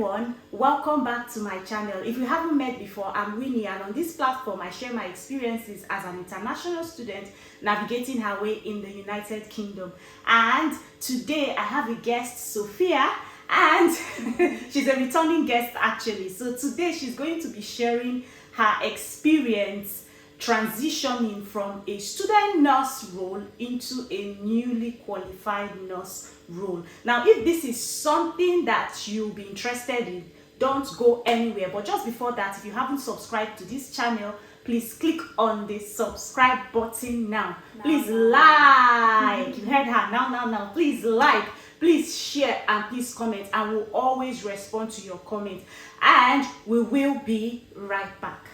everyone, welcome back to my channel. If you haven't met before, I'm Winnie, and on this platform I share my experiences as an international student navigating her way in the United Kingdom. And today I have a guest, Sophia, and she's a returning guest actually. So today she's going to be sharing her experience transitioning from a student nurse role into a newly qualified nurse role. Now, if this is something that you'll be interested in, don't go anywhere. But just before that, if you haven't subscribed to this channel, please click on the subscribe button now. Please like. You heard her. Now. Please like, please share, and please comment. I will always respond to your comment. And we will be right back.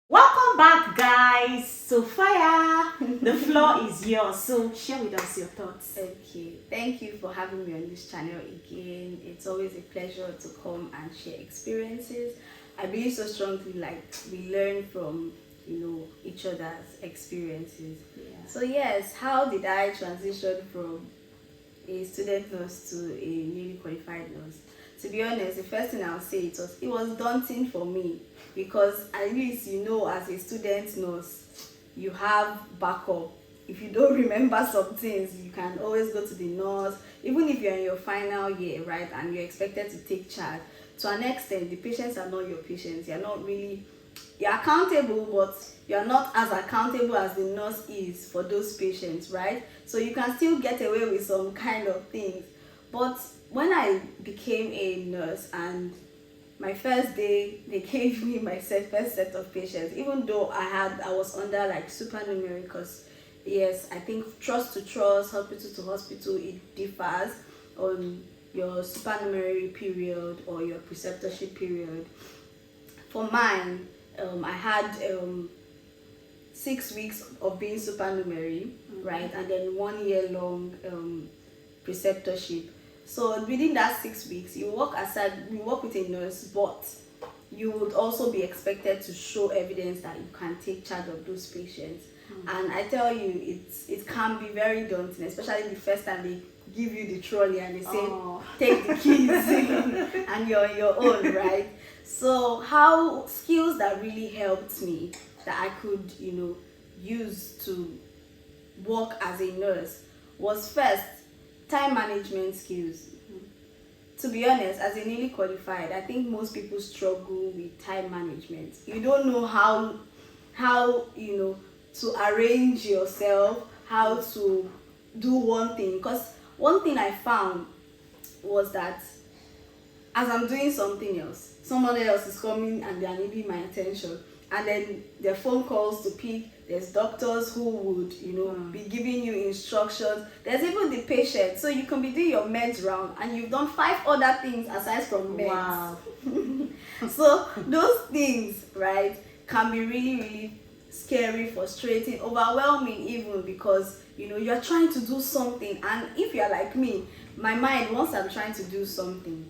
Welcome back, guys. Sophia, the floor is yours. So share with us your thoughts. Okay, thank you for having me on this channel again. It's always a pleasure to come and share experiences. I believe so strongly, like, we learn from each other's experiences. So yes, how did I transition from a student nurse to a newly qualified nurse? To be honest, the first thing I'll say, it was daunting for me, because at least as a student nurse you have backup. If you don't remember some things, you can always go to the nurse, even if you're in your final year, right, and you're expected to take charge. To an extent, the patients are not your patients. You're accountable, but you're not as accountable as the nurse is for those patients, right? So you can still get away with some kind of things. But when I became a nurse, and my first day, they gave me my first set of patients, even though I was under like supernumerary, because yes, I think trust to trust, hospital to hospital, it differs on your supernumerary period or your preceptorship period. For mine, I had 6 weeks of being supernumerary, right, and then 1 year long preceptorship. So within that 6 weeks, you work with a nurse, but you would also be expected to show evidence that you can take charge of those patients. And I tell you, it can be very daunting, especially the first time they give you the trolley and they say, take the keys and you're on your own, right? So how skills that really helped me that I could use to work as a nurse was, first, time management skills. To be honest, as a newly qualified, I think most people struggle with time management. You don't know how to arrange yourself, how to do one thing. Because one thing I found was that as I'm doing something else, someone else is coming and they are needing my attention, and then their phone calls to pick. There's doctors who would be giving you instructions. There's even the patient, so you can be doing your meds round and you've done 5 other things aside from meds. Wow. So those things, right, can be really scary, frustrating, overwhelming even, because you're trying to do something, and if you're like me, my mind, once I'm trying to do something,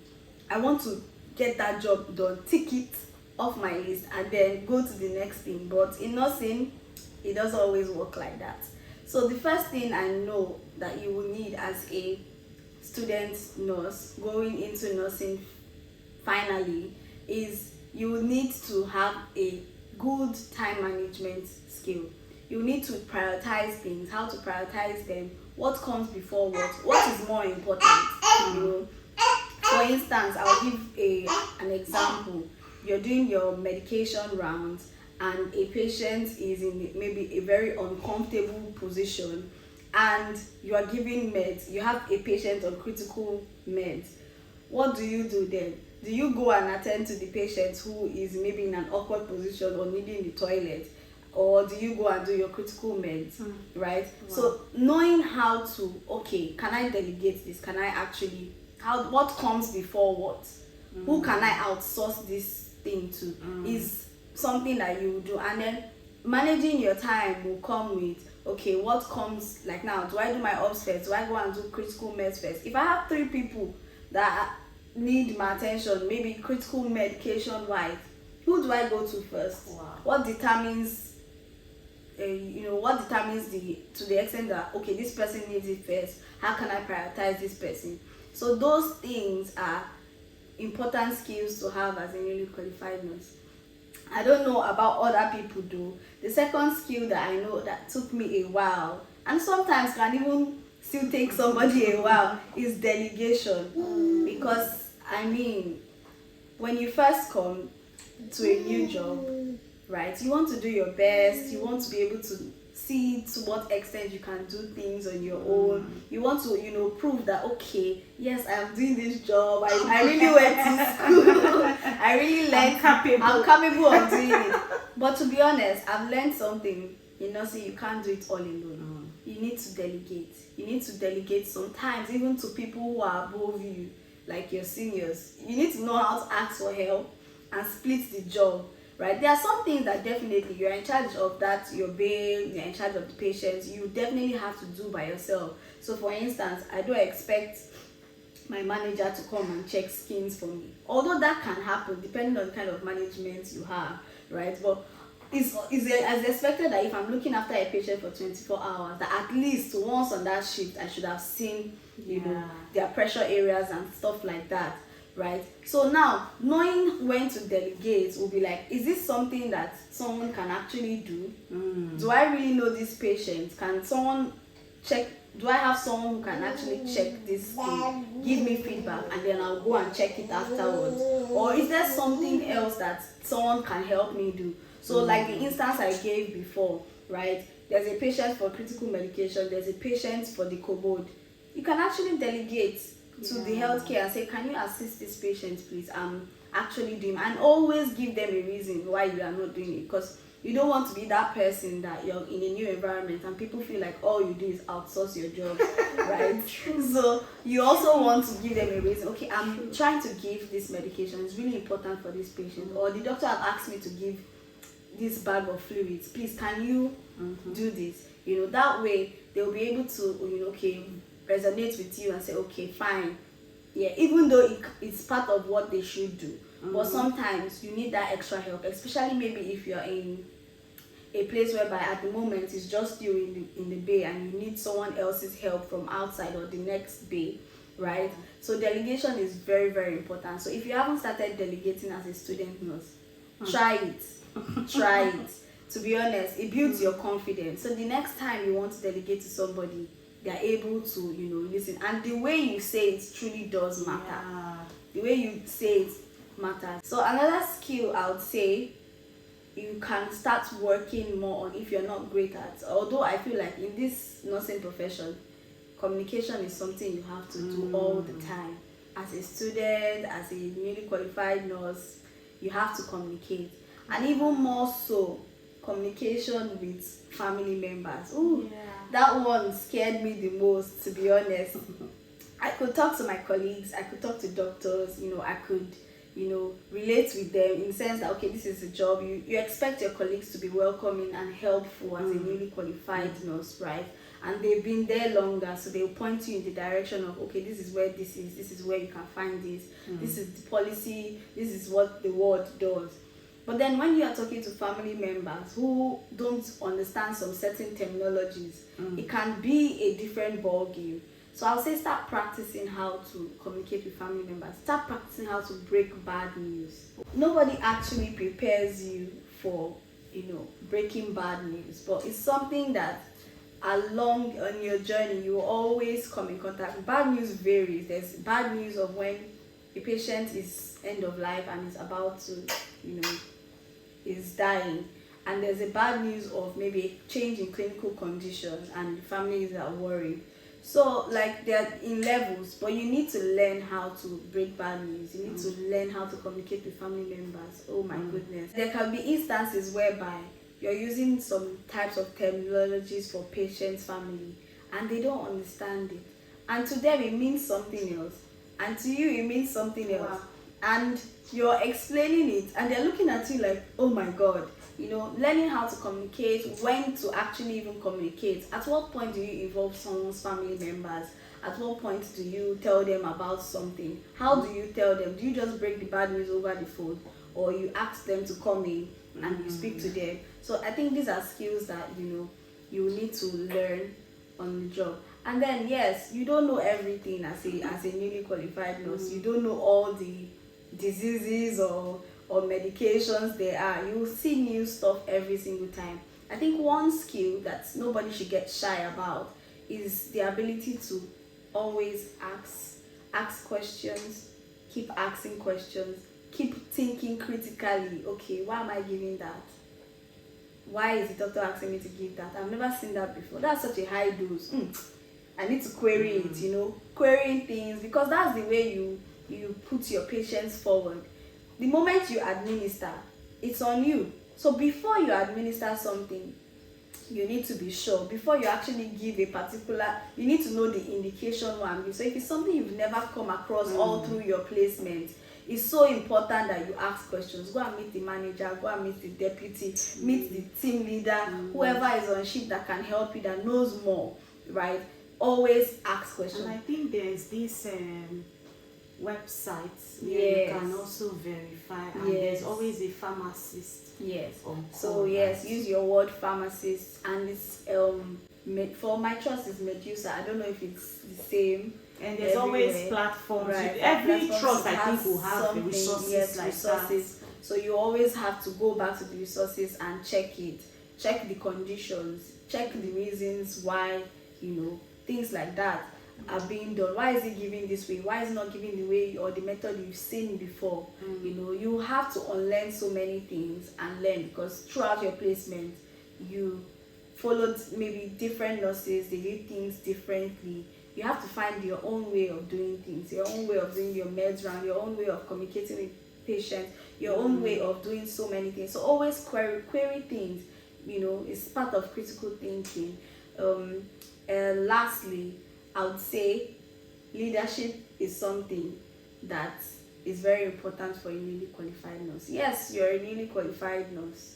I want to get that job done, tick it off my list, and then go to the next thing. But in nursing, it doesn't always work like that. So the first thing I know that you will need as a student nurse going into nursing finally is you will need to have a good time management skill. You need to prioritize things, how to prioritize them, what comes before what is more important. For instance, I'll give an example. You're doing your medication rounds and a patient is in maybe a very uncomfortable position, and you are giving meds. You have a patient on critical meds. What do you do then? Do you go and attend to the patient who is maybe in an awkward position or needing the toilet, or do you go and do your critical meds, right? Wow. So knowing how to, can I delegate this? Can I actually, what comes before what? Who can I outsource this thing to is something that you do. And then managing your time will come with, what comes, like now, do I do my ops first? Do I go and do critical meds first? If I have 3 people that need my attention, maybe critical medication wise, who do I go to first? Wow. What determines what determines to the extent that, okay, this person needs it first, how can I prioritize this person? So those things are important skills to have as a newly qualified nurse. I don't know about other people though. The second skill that I know that took me a while, and sometimes can even still take somebody a while, is delegation. Because I mean, when you first come to a new job, right, you want to do your best, you want to be able to see to what extent you can do things on your own. You want to, prove that, okay, yes, I am doing this job. I really went to school. I really learned. I'm capable of doing it. But to be honest, I've learned something. See, you can't do it all alone. You need to delegate. You need to delegate sometimes, even to people who are above you, like your seniors. You need to know how to ask for help and split the job. Right? There are some things that definitely you're in charge of, that your bail, you're in charge of the patients, you definitely have to do by yourself. So for instance, I don't expect my manager to come and check skins for me. Although that can happen depending on the kind of management you have, right? But it's as expected that if I'm looking after a patient for 24 hours, that at least once on that shift I should have seen, their pressure areas and stuff like that. Right? So now, knowing when to delegate will be like, is this something that someone can actually do? Do I really know this patient? Can someone check? Do I have someone who can actually check this thing, give me feedback, and then I'll go and check it afterwards? Or is there something else that someone can help me do? So like the instance I gave before, right? There's a patient for critical medication, there's a patient for the commode. You can actually delegate to the healthcare and say, can you assist this patient, please? I'm actually doing, and always give them a reason why you are not doing it, because you don't want to be that person that you're in a new environment and people feel like all you do is outsource your job, right? So you also want to give them a reason. Okay, I'm trying to give this medication, it's really important for this patient, or the doctor have asked me to give this bag of fluids, please can you do this? That way they'll be able to resonate with you and say, okay, fine, even though it's part of what they should do. But sometimes you need that extra help, especially maybe if you're in a place whereby at the moment it's just you in the bay and you need someone else's help from outside or the next bay, right? So delegation is very, very important. So if you haven't started delegating as a student nurse, try it. Try it. To be honest, it builds your confidence. So the next time you want to delegate to somebody, they're able to listen, and the way you say it truly does matter. The way you say it matters. So another skill I would say you can start working more on if you're not great at, although I feel like in this nursing profession, communication is something you have to do all the time. As a student, as a newly qualified nurse, you have to communicate, and even more so communication with family members. That one scared me the most, to be honest. I could talk to my colleagues, I could talk to doctors, I could relate with them in the sense that, okay, this is a job, you expect your colleagues to be welcoming and helpful as a newly qualified nurse, right? And they've been there longer, so they'll point you in the direction of, okay, this is where this is where you can find this, this is the policy, this is what the ward does. But then when you are talking to family members who don't understand some certain terminologies, it can be a different ball game. So I'll say start practicing how to communicate with family members. Start practicing how to break bad news. Nobody actually prepares you for, breaking bad news, but it's something that along on your journey you will always come in contact. Bad news varies. There's bad news of when a patient is end of life and is about to, is dying, and there's a bad news of maybe a change in clinical conditions and the families are worried. So like they're in levels, but you need to learn how to break bad news. You need to learn how to communicate with family members. Oh my goodness. There can be instances whereby you're using some types of terminologies for patients' family and they don't understand it. And to them it means something else. And to you it means something else. Wow. And you're explaining it and they're looking at you like, oh my God. Learning how to communicate, when to actually even communicate. At what point do you involve someone's family members? At what point do you tell them about something? How do you tell them? Do you just break the bad news over the phone? Or you ask them to come in and you speak to them. So I think these are skills that you need to learn on the job. And then yes, you don't know everything as a newly qualified nurse. You don't know all the diseases or medications there are. You will see new stuff every single time. I think one skill that nobody should get shy about is the ability to always ask questions, keep asking questions, keep thinking critically. Okay, why am I giving that? Why is the doctor asking me to give that? I've never seen that before. That's such a high dose. I need to query it, querying things, because that's the way you put your patients forward. The moment you administer, it's on you. So before you administer something, you need to be sure. Before you actually give a particular, you need to know the indication one. So if it's something you've never come across all through your placement, it's so important that you ask questions. Go and meet the manager, go and meet the deputy, meet the team leader, whoever is on shift that can help you, that knows more, right? Always ask questions. And I think there's this website where you can also verify, and there's always a pharmacist. Yes. So yes, use your word pharmacist, and it's for my trust is Medusa. I don't know if it's the same. And there's always platforms. Right. Every trust I think will have the resources like resources. That. So you always have to go back to the resources and check it. Check the conditions. Check the reasons why, things like that are being done. Why is it giving this way? Why is it not giving the way or the method you've seen before? You have to unlearn so many things and learn, because throughout your placement you followed maybe different nurses. They do things differently. You have to find your own way of doing things, your own way of doing your meds round, your own way of communicating with patients, your own way of doing so many things. So always query things. It's part of critical thinking. And lastly, I would say leadership is something that is very important for a newly qualified nurse. Yes, you're a newly qualified nurse,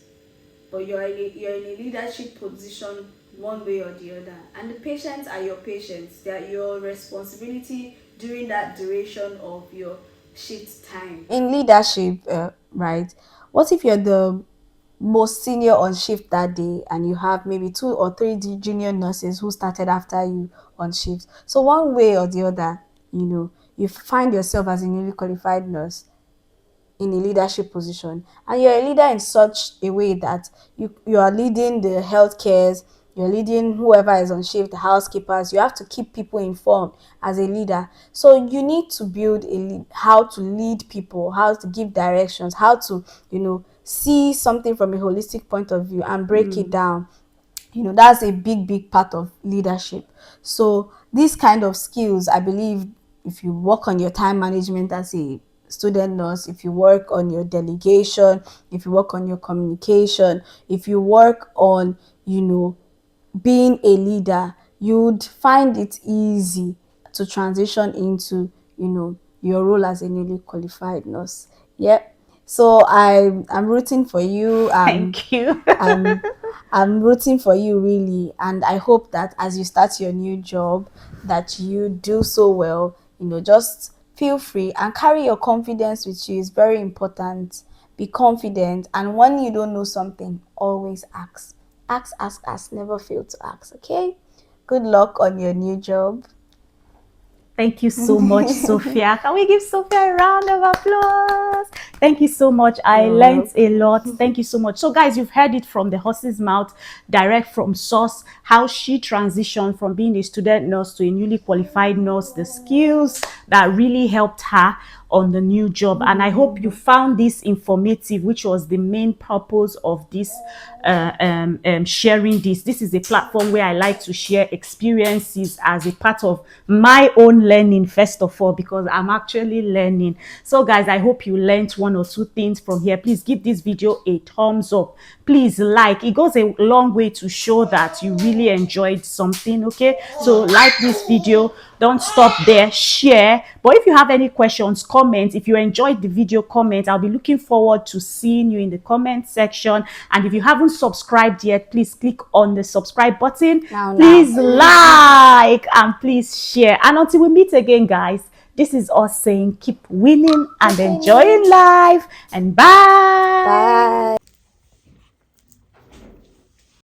but you're in a leadership position one way or the other. And the patients are your patients. They are your responsibility during that duration of your shift time. In leadership, right? What if you're the most senior on shift that day and you have maybe 2 or 3 junior nurses who started after you on shift? So one way or the other, you find yourself as a newly qualified nurse in a leadership position, and you're a leader in such a way that you are leading the healthcares, you're leading whoever is on shift, the housekeepers. You have to keep people informed as a leader. So you need to build how to lead people, how to give directions, how to see something from a holistic point of view and break it down. That's a big part of leadership. So these kind of skills, I believe, if you work on your time management as a student nurse, if you work on your delegation, if you work on your communication, if you work on being a leader, you'd find it easy to transition into your role as a newly qualified nurse. Yep. So I'm rooting for you. Thank you. I'm rooting for you, really, and I hope that as you start your new job, that you do so well. Just feel free and carry your confidence with you. It's very important. Be confident, and when you don't know something, always ask. Ask. Never fail to ask. Okay. Good luck on your new job. Thank you so much, Sophia. Can we give Sophia a round of applause? Thank you so much. I learned a lot. Thank you so much. So guys, you've heard it from the horse's mouth, direct from source, how she transitioned from being a student nurse to a newly qualified nurse, the skills that really helped her on the new job. And I hope you found this informative, which was the main purpose of this sharing this. This is a platform where I like to share experiences as a part of my own learning, first of all, because I'm actually learning. So guys, I hope you learned 1 or 2 things from here. Please give this video a thumbs up. Please like. It goes a long way to show that you really enjoyed something. Okay, so like this video. Don't stop there. Share. But if you have any questions, comment. If you enjoyed the video, comment. I'll be looking forward to seeing you in the comment section. And if you haven't subscribed yet, please click on the subscribe button. Please like and please share. And until we meet again, guys, this is us saying keep winning and enjoying life. And bye. Bye.